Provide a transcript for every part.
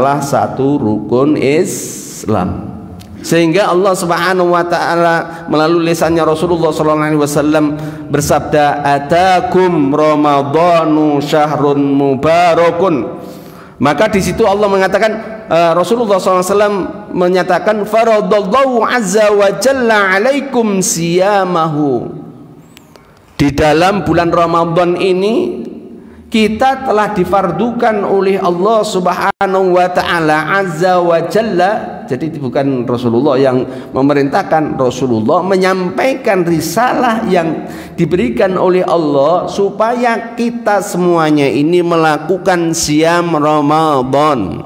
salah satu rukun Islam. Sehingga Allah Subhanahu wa taala melalui lisannya Rasulullah sallallahu alaihi wasallam bersabda, "Atakum Ramadhanu syahrun mubarakun." Maka di situ Allah mengatakan, Rasulullah SAW menyatakan, faradallahu azza wa jalla alaikum siyamahu. Di dalam bulan Ramadan ini kita telah difardukan oleh Allah Subhanahu wa taala azza wa jalla. Jadi bukan Rasulullah yang memerintahkan, Rasulullah menyampaikan risalah yang diberikan oleh Allah supaya kita semuanya ini melakukan siam Ramadan.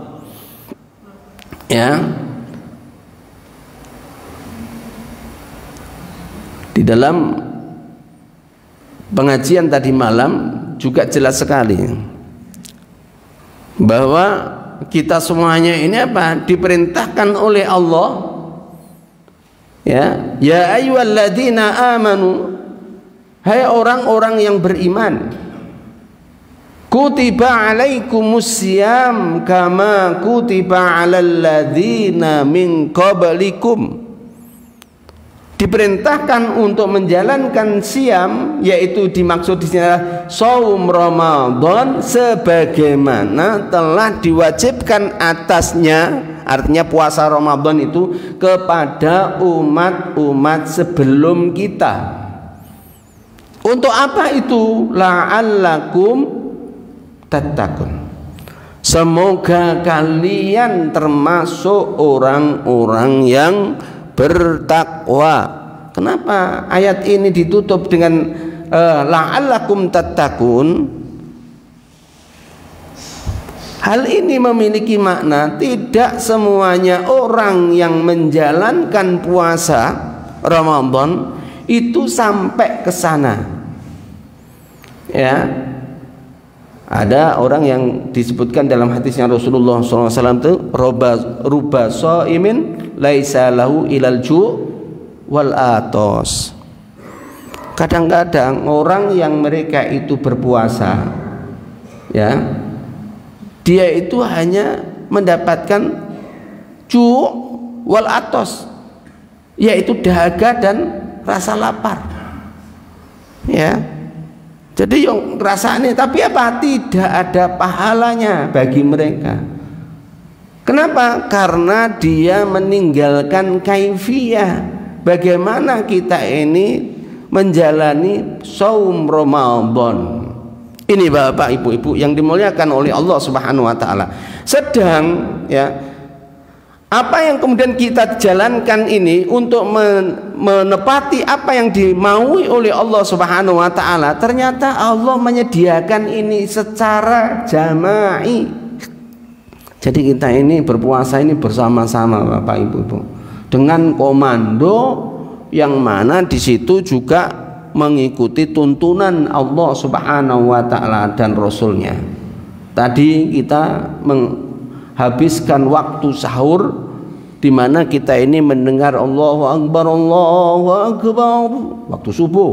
Ya. Di dalam pengajian tadi malam juga jelas sekali bahwa kita semuanya ini apa? Diperintahkan oleh Allah, ya ayyuhalladzina amanu, hai orang-orang yang beriman, kutiba alaikumusiyam kama kutiba alal ladzina min qablikum. Diperintahkan untuk menjalankan siam, yaitu dimaksud di sini adalah shaum Ramadan, sebagaimana telah diwajibkan atasnya, artinya puasa Ramadan itu kepada umat-umat sebelum kita. Untuk apa itu? La'allakum tattaqun. Semoga kalian termasuk orang-orang yang bertakwa. Kenapa ayat ini ditutup dengan la'allakum tattaqun? Hal ini memiliki makna tidak semuanya orang yang menjalankan puasa Ramadan itu sampai ke sana. Ya, ada orang yang disebutkan dalam hadisnya Rasulullah SAW itu ruba shaimin laisa lahu ilal ju' wal atos. Kadang-kadang orang yang mereka itu berpuasa, ya, dia itu hanya mendapatkan ju' wal atos, yaitu dahaga dan rasa lapar, ya. Jadi yang rasanya, tapi apa? Tidak ada pahalanya bagi mereka. Kenapa? Karena dia meninggalkan kaifiyah. Bagaimana kita ini menjalani shaum Ramadan. Ini Bapak Ibu-ibu yang dimuliakan oleh Allah Subhanahu wa taala. Sedang ya, apa yang kemudian kita jalankan ini untuk menepati apa yang dimaui oleh Allah Subhanahu wa taala, ternyata Allah menyediakan ini secara jama'i. Jadi kita ini berpuasa ini bersama-sama Bapak Ibu dengan komando yang mana di situ juga mengikuti tuntunan Allah Subhanahu wa taala dan Rasulnya. Tadi kita menghabiskan waktu sahur di mana kita ini mendengar Allahu Akbar waktu subuh.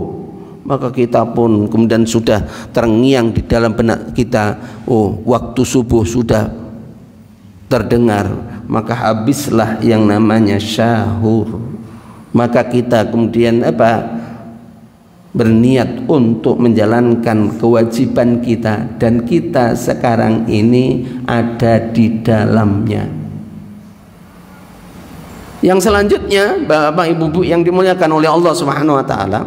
Maka kita pun kemudian sudah terngiang di dalam benak kita, oh waktu subuh sudah terdengar, maka habislah yang namanya syahur. Maka kita kemudian apa? Berniat untuk menjalankan kewajiban kita, dan kita sekarang ini ada di dalamnya. Yang selanjutnya Bapak Ibu yang dimuliakan oleh Allah Subhanahu wa taala,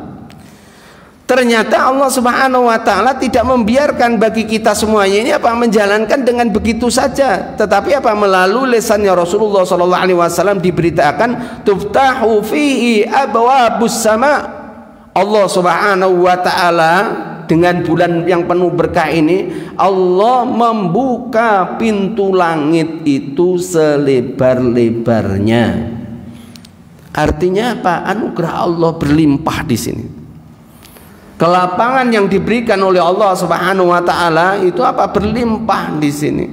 ternyata Allah Subhanahu wa taala tidak membiarkan bagi kita semuanya ini apa menjalankan dengan begitu saja, tetapi apa melalui lisannya Rasulullah sallallahu alaihi wasallam diberitakan tuftahu fihi abwabus sama. Allah Subhanahu wa taala dengan bulan yang penuh berkah ini, Allah membuka pintu langit itu selebar-lebarnya. Artinya apa? Anugerah Allah berlimpah di sini. Kelapangan yang diberikan oleh Allah Subhanahu wa taala itu apa? Berlimpah di sini.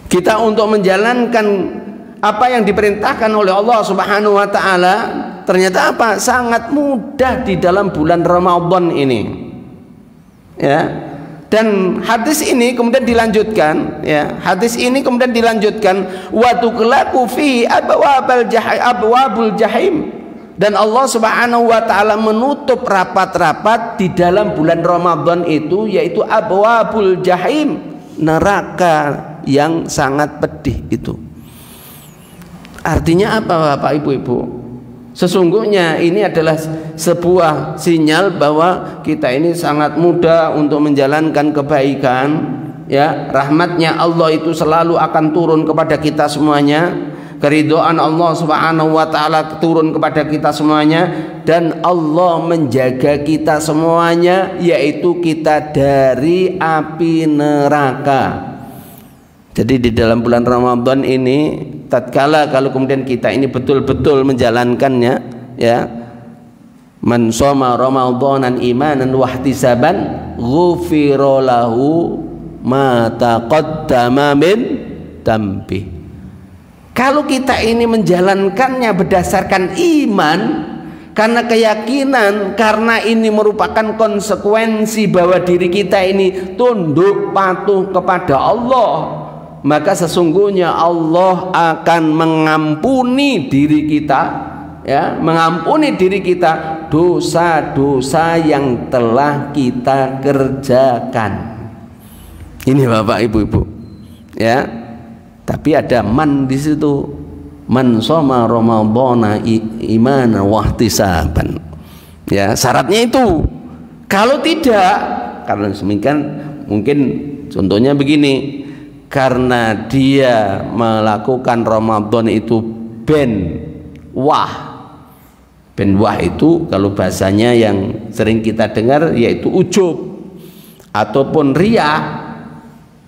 Kita untuk menjalankan apa yang diperintahkan oleh Allah Subhanahu wa taala ternyata apa? Sangat mudah di dalam bulan Ramadan ini. Ya. Dan hadis ini kemudian dilanjutkan, ya, hadis ini kemudian dilanjutkan wa tuqlaqu fi abwabul jahim, dan Allah Subhanahu wa taala menutup rapat-rapat di dalam bulan Ramadan itu, yaitu abwabul jahim, neraka yang sangat pedih itu. Artinya apa Bapak Ibu-ibu? Sesungguhnya ini adalah sebuah sinyal bahwa kita ini sangat mudah untuk menjalankan kebaikan, ya. Rahmatnya Allah itu selalu akan turun kepada kita semuanya, keridhaan Allah Subhanahu wa taala turun kepada kita semuanya, dan Allah menjaga kita semuanya, yaitu kita dari api neraka. Jadi di dalam bulan Ramadan ini, tatkala kalau kemudian kita ini betul-betul menjalankannya, ya, man shoma ramadanan imanan wahtisaban ghufira lahu ma taqaddama min dambi. Kalau kita ini menjalankannya berdasarkan iman, karena keyakinan, karena ini merupakan konsekuensi bahwa diri kita ini tunduk patuh kepada Allah, maka sesungguhnya Allah akan mengampuni diri kita, ya, mengampuni diri kita dosa-dosa yang telah kita kerjakan. Ini Bapak Ibu-ibu, ya. Tapi ada man di situ, man shoma ramadhana imanan wahtisaban, ya, syaratnya itu. Kalau tidak, karena demikian, mungkin contohnya begini, karena dia melakukan Ramadan itu ben wah itu kalau bahasanya yang sering kita dengar yaitu ujub ataupun riya,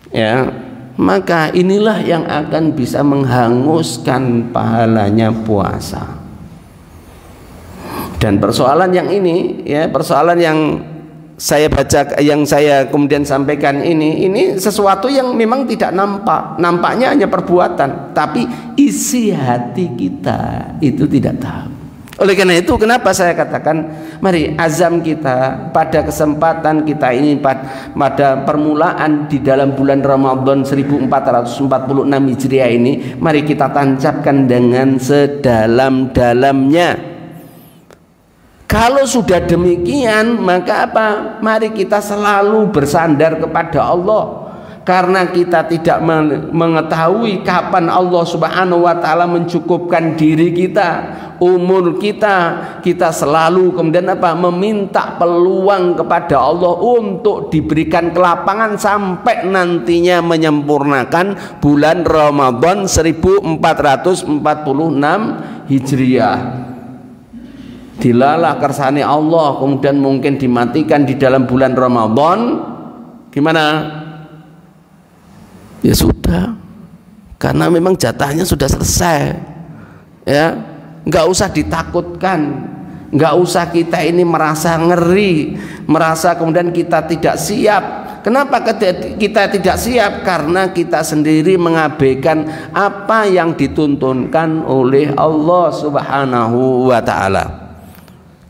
ya, maka inilah yang akan bisa menghanguskan pahalanya puasa. Dan persoalan yang ini, ya, persoalan yang saya baca, yang saya kemudian sampaikan ini sesuatu yang memang tidak nampak, nampaknya hanya perbuatan, tapi isi hati kita itu tidak tahu. Oleh karena itu, kenapa saya katakan mari azam kita pada kesempatan kita ini, pada permulaan di dalam bulan Ramadan 1446 Hijriah ini, mari kita tancapkan dengan sedalam-dalamnya. Kalau sudah demikian, maka apa? Mari kita selalu bersandar kepada Allah, karena kita tidak mengetahui kapan Allah Subhanahu wa taala mencukupkan diri kita, umur kita. Kita selalu kemudian apa? Meminta peluang kepada Allah untuk diberikan kelapangan sampai nantinya menyempurnakan bulan Ramadan 1446 Hijriah. Dilalah kersane Allah kemudian mungkin dimatikan di dalam bulan Ramadan, gimana? Ya sudah, karena memang jatahnya sudah selesai, ya, nggak usah ditakutkan, nggak usah kita ini merasa ngeri, merasa kemudian kita tidak siap. Kenapa kita tidak siap? Karena kita sendiri mengabaikan apa yang dituntunkan oleh Allah Subhanahu wa taala.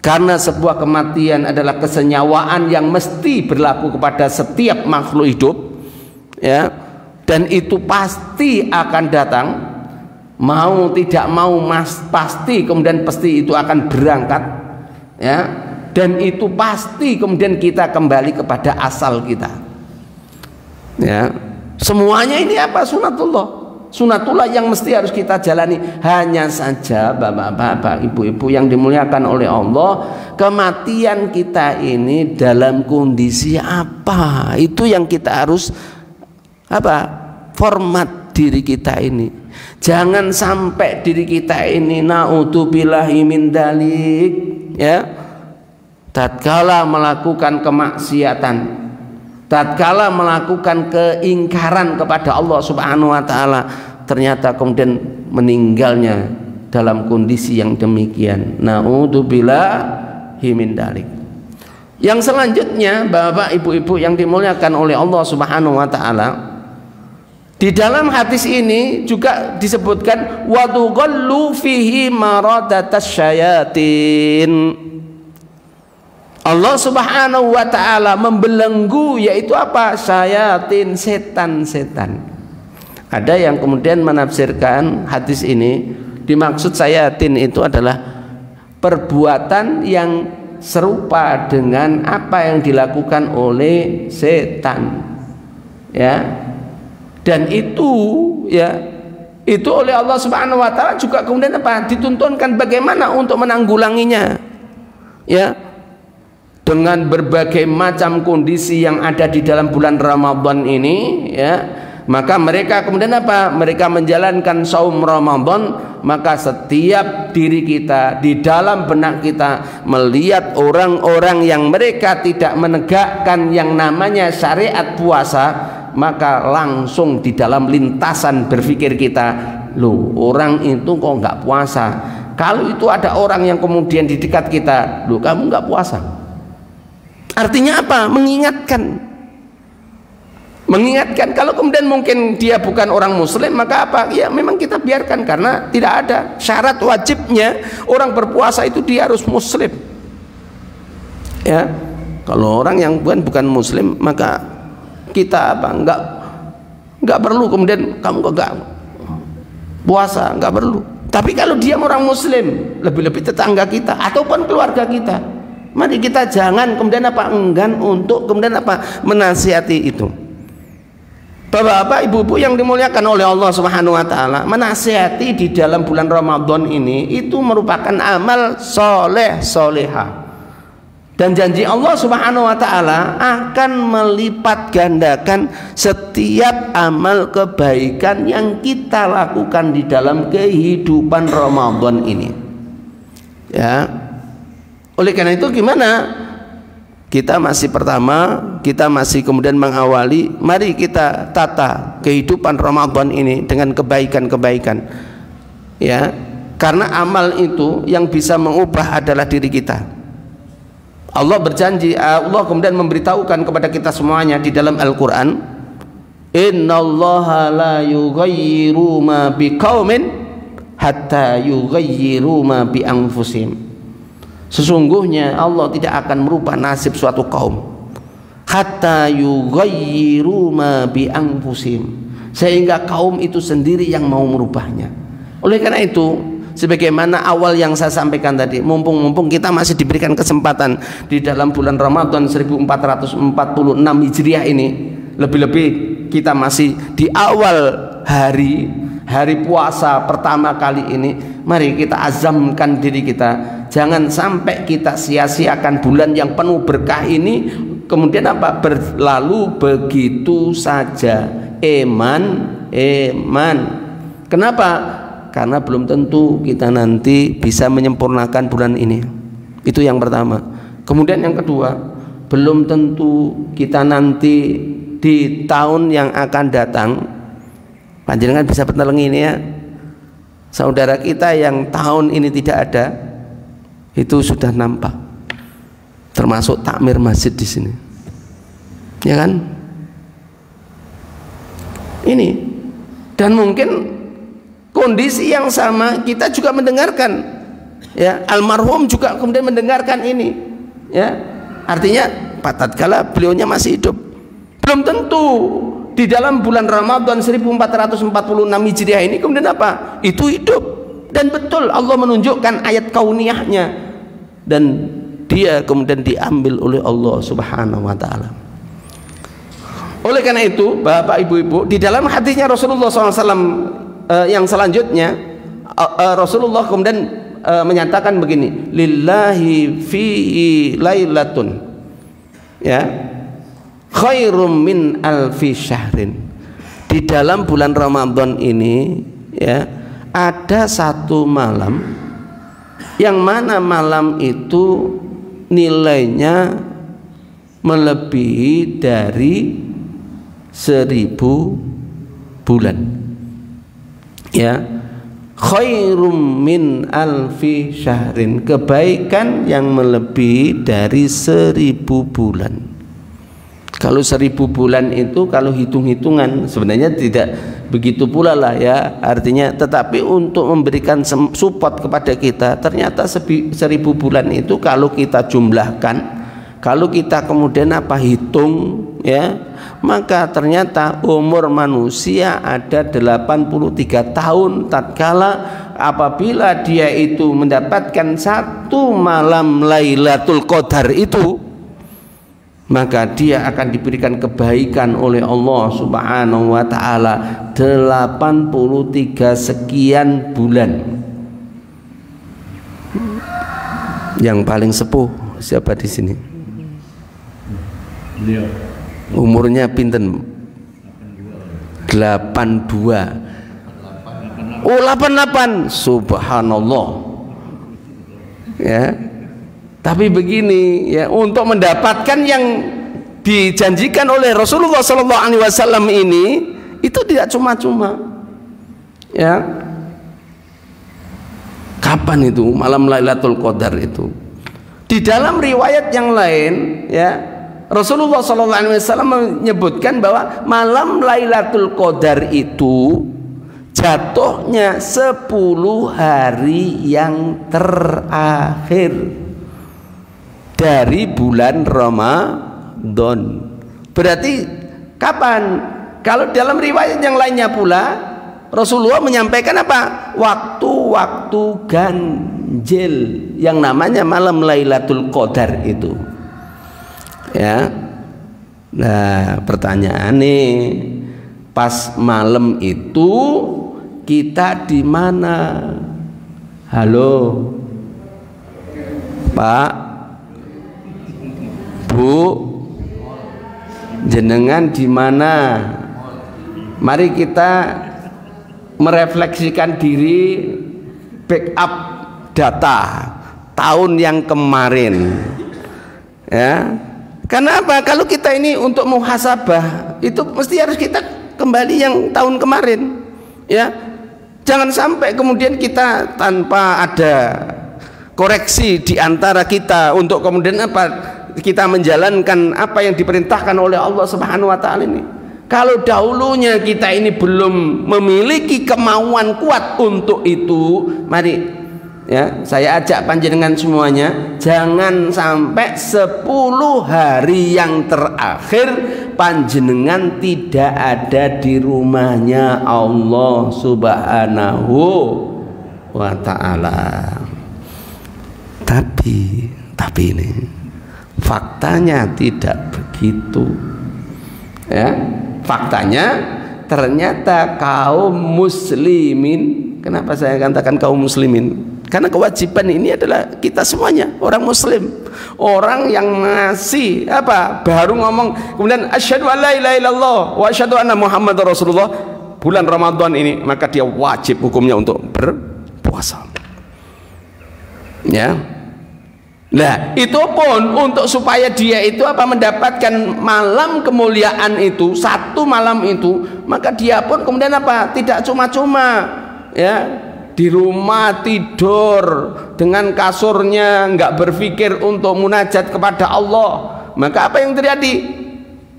Karena sebuah kematian adalah kesenyawaan yang mesti berlaku kepada setiap makhluk hidup, ya, dan itu pasti akan datang, mau tidak mau pasti kemudian itu akan berangkat, ya, dan itu pasti kemudian kita kembali kepada asal kita, ya. Semuanya ini apa? Sunatullah yang mesti harus kita jalani. Hanya saja bapak-bapak, ibu-ibu yang dimuliakan oleh Allah, kematian kita ini dalam kondisi apa? Itu yang kita harus format diri kita ini. Jangan sampai diri kita ini naudzubillahi min dzalik, ya, tatkala melakukan kemaksiatan, tatkala melakukan keingkaran kepada Allah Subhanahu wa taala, ternyata kemudian meninggalnya dalam kondisi yang demikian. Naudzubillahi min dzalik. Yang selanjutnya, Bapak Ibu-ibu yang dimuliakan oleh Allah Subhanahu wa taala, di dalam hadis ini juga disebutkan wa tughallu fihi maradatas syayatin. Allah Subhanahu wa ta'ala membelenggu, yaitu apa? Syayatin, setan-setan. Ada yang kemudian menafsirkan hadis ini, dimaksud syayatin itu adalah perbuatan yang serupa dengan apa yang dilakukan oleh setan, ya. Dan itu, ya, itu oleh Allah Subhanahu wa ta'ala juga kemudian apa? Dituntunkan bagaimana untuk menanggulanginya, ya, dengan berbagai macam kondisi yang ada di dalam bulan Ramadan ini, ya. Maka mereka kemudian apa? Mereka menjalankan saum Ramadan, maka setiap diri kita, di dalam benak kita melihat orang-orang yang mereka tidak menegakkan yang namanya syariat puasa, maka langsung di dalam lintasan berpikir kita, loh, orang itu kok nggak puasa. Kalau itu ada orang yang kemudian di dekat kita, loh, kamu nggak puasa. Artinya apa? Mengingatkan. Kalau kemudian mungkin dia bukan orang muslim, maka apa? Ya memang kita biarkan, karena tidak ada syarat wajibnya orang berpuasa itu dia harus muslim, ya. Kalau orang yang bukan muslim, maka kita apa? Enggak perlu kemudian kamu enggak puasa, enggak perlu. Tapi kalau dia orang muslim, lebih-lebih tetangga kita ataupun keluarga kita, mari kita jangan kemudian apa? Enggan untuk kemudian apa? Menasihati itu. Bapak-bapak, ibu-ibu yang dimuliakan oleh Allah Subhanahu wa ta'ala, menasihati di dalam bulan Ramadan ini itu merupakan amal soleh solehah, dan janji Allah Subhanahu wa ta'ala akan melipat gandakan setiap amal kebaikan yang kita lakukan di dalam kehidupan Ramadan ini, ya. Oleh karena itu gimana? Kita masih kita masih kemudian mengawali, mari kita tata kehidupan Ramadan ini dengan kebaikan-kebaikan, ya. Karena amal itu yang bisa mengubah adalah diri kita. Allah berjanji, Allah kemudian memberitahukan kepada kita semuanya di dalam Al-Quran, innallaha la yughayyiru ma biqaumin hatta yughayyiru ma bi anfusihim. Sesungguhnya Allah tidak akan merubah nasib suatu kaum hatta yughayyiru ma bi anfusihim, sehingga kaum itu sendiri yang mau merubahnya. Oleh karena itu, sebagaimana awal yang saya sampaikan tadi, mumpung kita masih diberikan kesempatan di dalam bulan Ramadan 1446 Hijriah ini, lebih-lebih kita masih di awal hari puasa pertama kali ini, mari kita azamkan diri kita, jangan sampai kita sia-siakan bulan yang penuh berkah ini kemudian apa? Berlalu begitu saja. Eman. Kenapa? Karena belum tentu kita nanti bisa menyempurnakan bulan ini. Itu yang pertama. Kemudian yang kedua, belum tentu kita nanti di tahun yang akan datang, panjenengan bisa penelengi ini, ya, saudara kita yang tahun ini tidak ada, itu sudah nampak, termasuk takmir masjid di sini, ya kan? Ini, dan mungkin kondisi yang sama kita juga mendengarkan, ya, almarhum juga kemudian mendengarkan ini, ya, artinya tatkala beliaunya masih hidup, belum tentu di dalam bulan Ramadan 1446 Hijriah ini kemudian apa? Itu hidup. Dan betul Allah menunjukkan ayat kauniyahnya, dan dia kemudian diambil oleh Allah Subhanahu wa ta'ala. Oleh karena itu, Bapak Ibu-ibu, di dalam hadisnya Rasulullah SAW yang selanjutnya, Rasulullah kemudian menyatakan begini, lillahi fihi lailatun, ya, khairum min alfi syahrin. Di dalam bulan Ramadan ini, ya, ada satu malam yang mana malam itu nilainya melebihi dari 1000 bulan, ya. Khairum min alfi syahrin, kebaikan yang melebihi dari 1000 bulan. Kalau 1000 bulan itu kalau hitung-hitungan sebenarnya tidak begitu pula lah, ya, artinya, tetapi untuk memberikan support kepada kita, ternyata 1000 bulan itu kalau kita jumlahkan kalau kita kemudian hitung ya, maka ternyata umur manusia ada 83 tahun tatkala apabila dia itu mendapatkan satu malam Lailatul Qadar itu, maka dia akan diberikan kebaikan oleh Allah Subhanahu wa taala 83 sekian bulan. Yang paling sepuh siapa di sini? Umurnya pinten? 82. Oh, 88. Subhanallah. Ya. Tapi begini ya, untuk mendapatkan yang dijanjikan oleh Rasulullah SAW ini itu tidak cuma-cuma. Ya. Kapan itu malam Lailatul Qadar itu? Di dalam riwayat yang lain ya, Rasulullah SAW menyebutkan bahwa malam Lailatul Qadar itu jatuhnya 10 hari yang terakhir dari bulan Ramadan. Berarti kapan? Kalau dalam riwayat yang lainnya pula Rasulullah menyampaikan apa? Waktu-waktu ganjil yang namanya malam Lailatul Qadar itu. Ya. Nah, pertanyaan nih, pas malam itu kita di mana? Halo, Pak, Bu, jenengan di mana? Mari kita merefleksikan diri, backup data tahun yang kemarin ya. Karena apa? Kalau kita ini untuk muhasabah itu mesti harus kita kembali yang tahun kemarin ya. Jangan sampai kemudian kita tanpa ada koreksi di antara kita untuk kemudian kita menjalankan apa yang diperintahkan oleh Allah Subhanahu wa taala ini. Kalau dahulunya kita ini belum memiliki kemauan kuat untuk itu, mari ya, saya ajak panjenengan semuanya, jangan sampai 10 hari yang terakhir panjenengan tidak ada di rumahnya Allah Subhanahu wa taala. Tapi ini faktanya tidak begitu. Ya. Faktanya ternyata kaum muslimin, kenapa saya katakan kaum muslimin? Karena kewajiban ini adalah kita semuanya orang muslim, orang yang masih baru ngomong kemudian asyhadu an la ilaha illallah wa asyhadu anna muhammadar rasulullah bulan Ramadan ini, maka dia wajib hukumnya untuk berpuasa. Ya. Nah, itu pun untuk supaya dia itu mendapatkan malam kemuliaan itu, satu malam itu, maka dia pun kemudian tidak cuma-cuma ya di rumah tidur dengan kasurnya, nggak berpikir untuk munajat kepada Allah. Maka apa yang terjadi?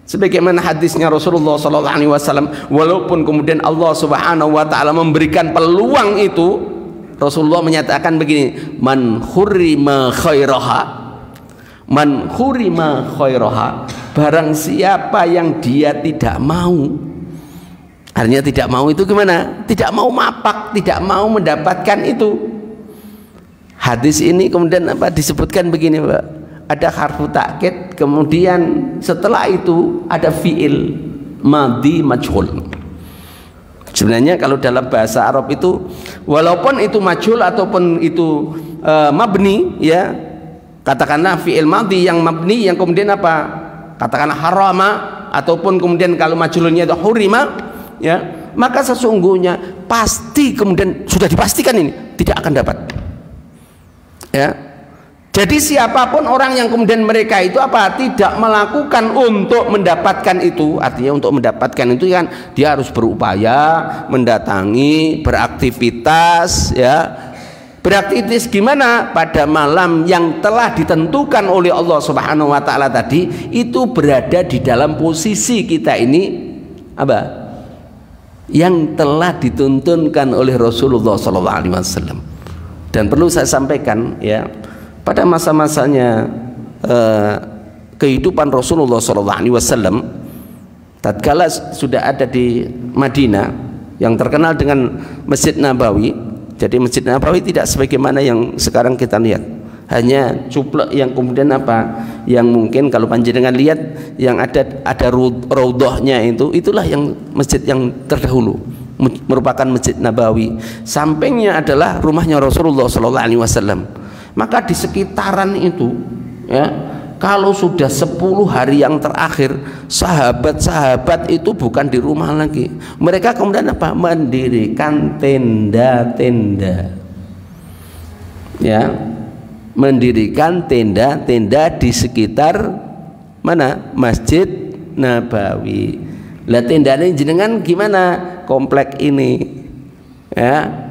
Sebagaimana hadisnya Rasulullah SAW, walaupun kemudian Allah Subhanahu wa taala memberikan peluang itu, Rasulullah menyatakan begini, man hurrima khairaha, barang siapa yang dia tidak mau, artinya tidak mau itu gimana? Tidak mau mapak, tidak mau mendapatkan itu. Hadis ini kemudian disebutkan begini, Pak, ada harfu ta'kid, kemudian setelah itu ada fi'il madhi majhul. Sebenarnya kalau dalam bahasa Arab itu walaupun itu majhul ataupun itu mabni ya, katakanlah fi'il madhi yang mabni yang kemudian katakanlah harama, ataupun kemudian kalau majhulnya itu hurima ya, maka sesungguhnya pasti kemudian sudah dipastikan ini tidak akan dapat ya. Jadi siapapun orang yang kemudian mereka itu tidak melakukan untuk mendapatkan itu, artinya untuk mendapatkan itu kan dia harus berupaya mendatangi, beraktivitas ya. Beraktivitas gimana? Pada malam yang telah ditentukan oleh Allah Subhanahu wa taala tadi, itu berada di dalam posisi kita ini yang telah dituntunkan oleh Rasulullah SAW. Dan perlu saya sampaikan ya, pada masa-masanya kehidupan Rasulullah SAW, tatkala sudah ada di Madinah yang terkenal dengan Masjid Nabawi. Jadi Masjid Nabawi tidak sebagaimana yang sekarang kita lihat, hanya cuplek yang kemudian apa, yang mungkin kalau panjenengan lihat yang ada raudhahnya itulah yang masjid yang terdahulu, merupakan Masjid Nabawi. Sampingnya adalah rumahnya Rasulullah SAW. Maka di sekitaran itu, ya, kalau sudah 10 hari yang terakhir, sahabat-sahabat itu bukan di rumah lagi. Mereka kemudian apa? Mendirikan tenda-tenda. Ya, mendirikan tenda-tenda di sekitar mana? Masjid Nabawi. Lah tendanya jenengan gimana? Komplek ini. Ya.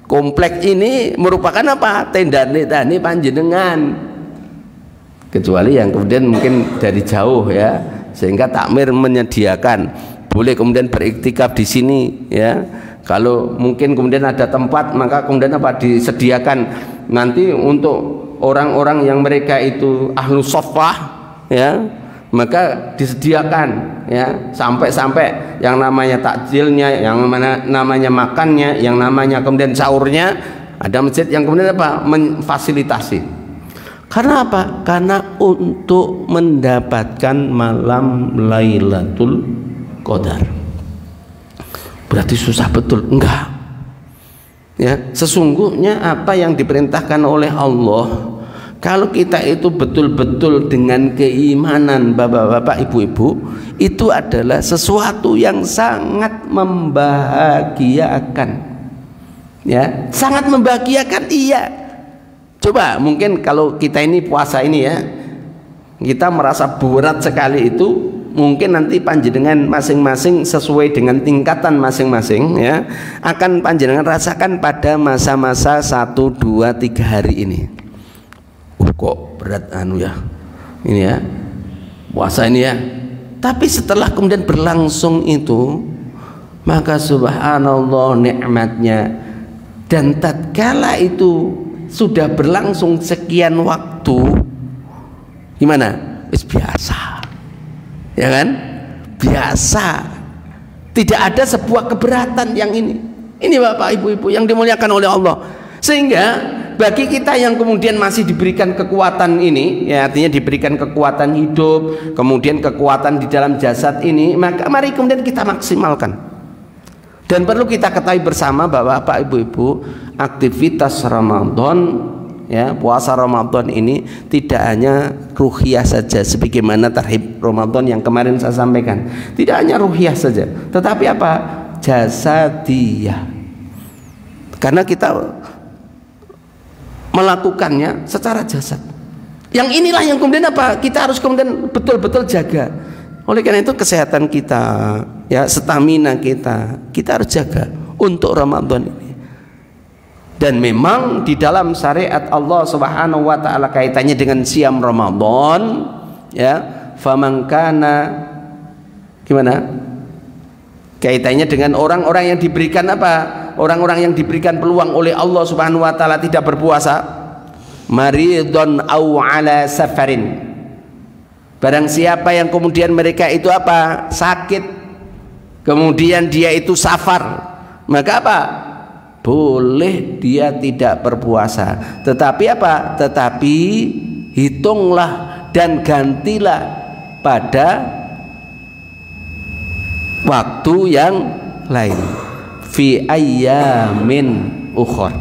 Komplek ini merupakan apa? Tenda-tenda panjenengan. Kecuali yang kemudian mungkin dari jauh, ya, sehingga takmir menyediakan boleh kemudian beriktikaf di sini, ya. Kalau mungkin kemudian ada tempat, maka kemudian apa, disediakan nanti untuk orang-orang yang mereka itu ahlu soffah, ya, maka disediakan, ya, sampai yang namanya takjilnya, yang namanya makannya, yang namanya kemudian sahurnya, ada masjid yang kemudian apa, memfasilitasi. Karena apa? Karena untuk mendapatkan malam Lailatul Qadar. Berarti susah betul? Enggak. Ya, sesungguhnya apa yang diperintahkan oleh Allah, kalau kita itu betul-betul dengan keimanan, bapak-bapak, ibu-ibu, itu adalah sesuatu yang sangat membahagiakan. Ya, sangat membahagiakan, iya. Coba mungkin kalau kita ini puasa ini, ya, kita merasa berat sekali itu, mungkin nanti panjenengan masing-masing sesuai dengan tingkatan masing-masing, ya, akan panjenengan rasakan pada masa-masa 1, 2, 3 hari ini. Kok berat ya ini, ya, puasa ini, ya. Tapi setelah kemudian berlangsung itu, maka subhanallah nikmatnya. Dan tatkala itu sudah berlangsung sekian waktu, gimana? Biasa, ya kan? Biasa. Tidak ada sebuah keberatan yang ini. Ini bapak ibu-ibu yang dimuliakan oleh Allah. Sehingga bagi kita yang kemudian masih diberikan kekuatan ini, ya, artinya diberikan kekuatan hidup, kemudian kekuatan di dalam jasad ini, maka mari kemudian kita maksimalkan. Dan perlu kita ketahui bersama bahwa Bapak Ibu-ibu, aktivitas Ramadan, ya, puasa Ramadan ini tidak hanya ruhiyah saja sebagaimana tarhib Ramadan yang kemarin saya sampaikan. Tidak hanya ruhiyah saja, tetapi apa? Jasadiyah. Karena kita melakukannya secara jasad. Yang inilah yang kemudian apa? Kita harus kemudian betul-betul jaga. Oleh karena itu kesehatan kita, ya, stamina kita harus jaga untuk Ramadan ini. Dan memang di dalam syariat Allah Subhanahu wa taala kaitannya dengan siam Ramadan, ya, faman kana gimana? Kaitannya dengan orang-orang yang diberikan apa? Orang-orang yang diberikan peluang oleh Allah Subhanahu wa taala tidak berpuasa, maridun au ala safarin. Barang siapa yang kemudian mereka itu apa? Sakit, kemudian dia itu safar, maka apa? Boleh dia tidak berpuasa. Tetapi apa? Tetapi hitunglah dan gantilah pada waktu yang lain. Fi ayyamin ukhor.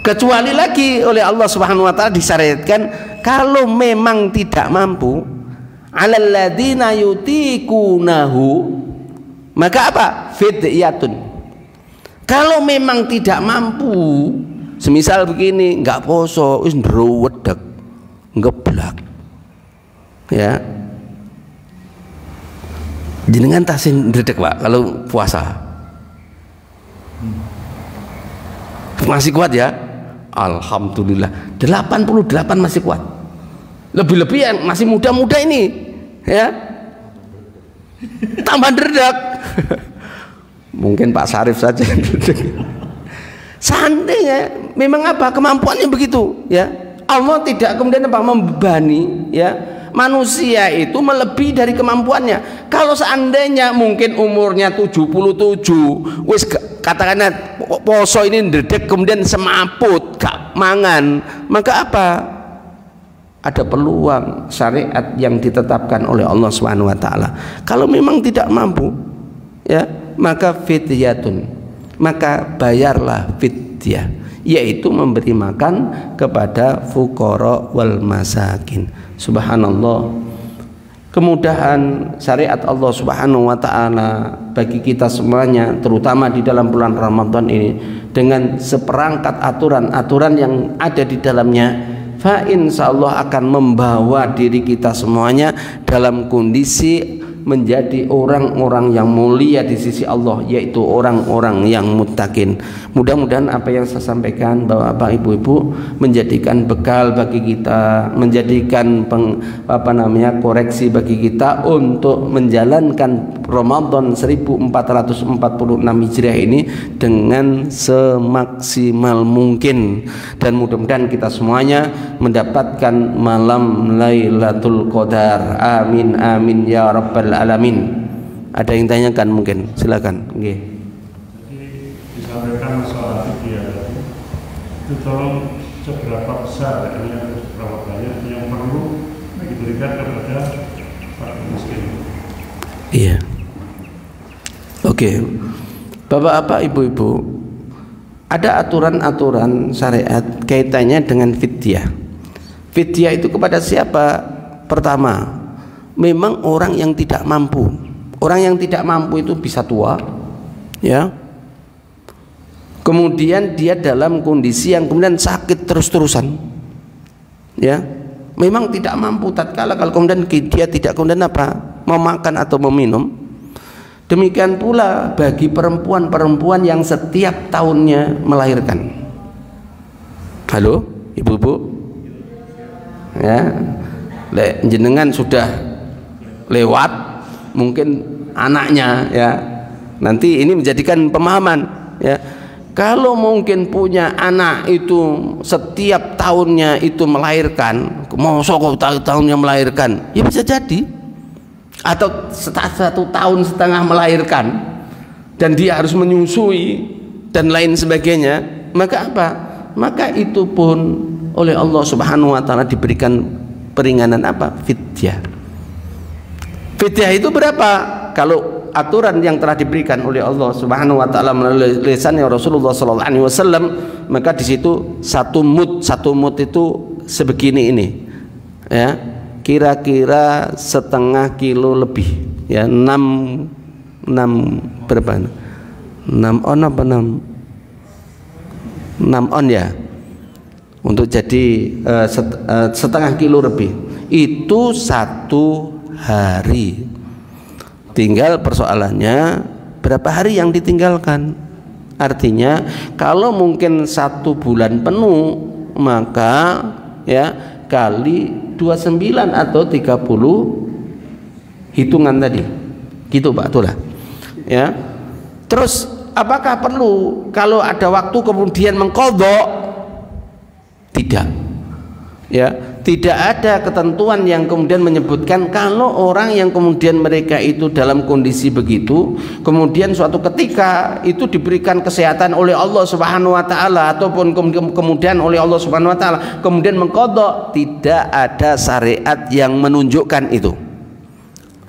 Kecuali lagi oleh Allah Subhanahu wa taala disyariatkan kalau memang tidak mampu, alal ladzina yutikunahu, maka apa? Fidyatun. Kalau memang tidak mampu, semisal begini, nggak poso, wis ndruwedeg, ngeblak, ya, jenengan tasin ndredeg Pak kalau puasa. Masih kuat, ya? Alhamdulillah. 88 masih kuat. Lebih-lebih yang masih muda-muda ini, ya, tambah ndredeg. Mungkin Pak Sarif saja. Seandainya memang apa kemampuannya begitu, ya, Allah tidak kemudian apa membebani, ya, manusia itu melebihi dari kemampuannya. Kalau seandainya mungkin umurnya 77, wis katakanlah poso ini ndredeg kemudian semaput gak mangan, maka apa? Ada peluang syariat yang ditetapkan oleh Allah Subhanahu wa taala. Kalau memang tidak mampu, ya, maka fidyatun, maka bayarlah fidyah, yaitu memberi makan kepada fuqara wal masakin. Subhanallah, kemudahan syariat Allah Subhanahu wa taala bagi kita semuanya, terutama di dalam bulan Ramadan ini, dengan seperangkat aturan-aturan yang ada di dalamnya, fa insyaallah akan membawa diri kita semuanya dalam kondisi menjadi orang-orang yang mulia di sisi Allah, yaitu orang-orang yang muttaqin. Mudah-mudahan apa yang saya sampaikan Bapak Ibu menjadikan bekal bagi kita, menjadikan koreksi bagi kita untuk menjalankan Ramadan 1446 Hijriah ini dengan semaksimal mungkin, dan mudah-mudahan kita semuanya mendapatkan malam Lailatul Qadar. Amin amin ya rabbal alamin. Ada yang tanyakan mungkin, silakan. Nggih. Jadi disampaikan masalah fidyah itu, tolong seberapa besar atau seberapa banyak yang perlu diberikan kepada fakir miskin. Iya. Oke. Bapak-bapak, ibu-ibu, ada aturan-aturan syariat kaitannya dengan fidyah. Fidyah itu kepada siapa? Pertama, memang orang yang tidak mampu. Orang yang tidak mampu itu bisa tua, ya. Kemudian dia dalam kondisi yang kemudian sakit terus-terusan, ya. Memang tidak mampu tatkala kalau kemudian dia tidak kemudian mau makan atau meminum. Demikian pula bagi perempuan-perempuan yang setiap tahunnya melahirkan. Halo, ibu-ibu, ya. Jenengan sudah lewat mungkin anaknya, ya, nanti ini menjadikan pemahaman, ya. Kalau mungkin punya anak itu setiap tahunnya itu melahirkan, mau tahunnya melahirkan, ya bisa jadi, atau 1 tahun setengah melahirkan dan dia harus menyusui dan lain sebagainya, maka apa? Maka itu pun oleh Allah Subhanahu wa taala diberikan peringanan fidyah. Fidyah itu berapa? Kalau aturan yang telah diberikan oleh Allah Subhanahu wa taala melalui lisannya Rasulullah sallallahu alaihi wasallam, maka di situ satu mud itu sebegini ini, ya, kira-kira setengah kilo lebih, ya, 6 berapa? 6 on apa 6 on, ya, untuk jadi setengah kilo lebih itu 1 hari. Tinggal persoalannya berapa hari yang ditinggalkan. Artinya kalau mungkin 1 bulan penuh, maka ya kali 29 atau 30 hitungan tadi, gitu Pak, itulah, ya. Terus apakah perlu kalau ada waktu kemudian mengqadha? Tidak, ya. Tidak ada ketentuan yang kemudian menyebutkan kalau orang yang kemudian mereka itu dalam kondisi begitu, kemudian suatu ketika itu diberikan kesehatan oleh Allah Subhanahu wa taala, ataupun kemudian oleh Allah Subhanahu wa taala kemudian mengqadha, tidak ada syariat yang menunjukkan itu,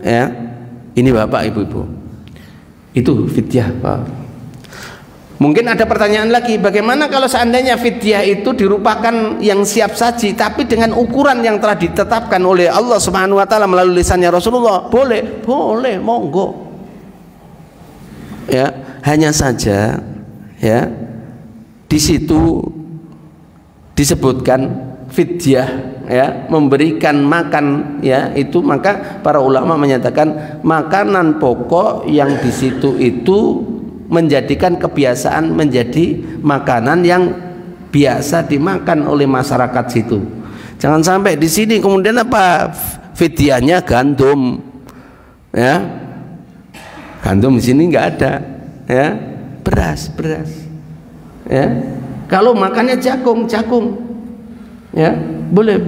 ya. Ini Bapak Ibu-ibu, itu fidyah, Pak. Mungkin ada pertanyaan lagi, bagaimana kalau seandainya fidyah itu dirupakan yang siap saji tapi dengan ukuran yang telah ditetapkan oleh Allah Subhanahu wa taala melalui lisannya Rasulullah? Boleh, monggo. Ya, hanya saja, ya, di situ disebutkan fidyah, ya, memberikan makan, ya, itu maka para ulama menyatakan makanan pokok yang di situ itu menjadikan kebiasaan menjadi makanan yang biasa dimakan oleh masyarakat situ. Jangan sampai di sini kemudian fidyahnya gandum, ya, gandum di sini nggak ada, ya, beras, ya. Kalau makannya jagung, ya, boleh.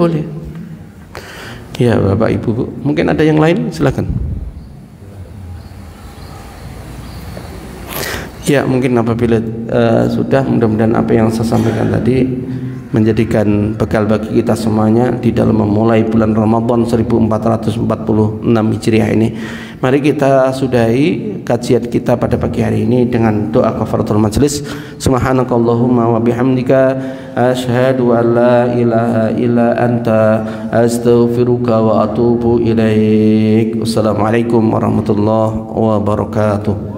Ya Bapak Ibu, mungkin ada yang lain, silakan. Ya mungkin apabila sudah, mudah-mudahan apa yang saya sampaikan tadi menjadikan bekal bagi kita semuanya di dalam memulai bulan Ramadan 1446 Hijriah ini. Mari kita sudahi kajian kita pada pagi hari ini dengan doa kafaratul majelis. Subhanakallahumma wa bihamdika asyhadu an la ilaha illa anta astaghfiruka wa atubu ilaik. Wassalamualaikum warahmatullahi wabarakatuh.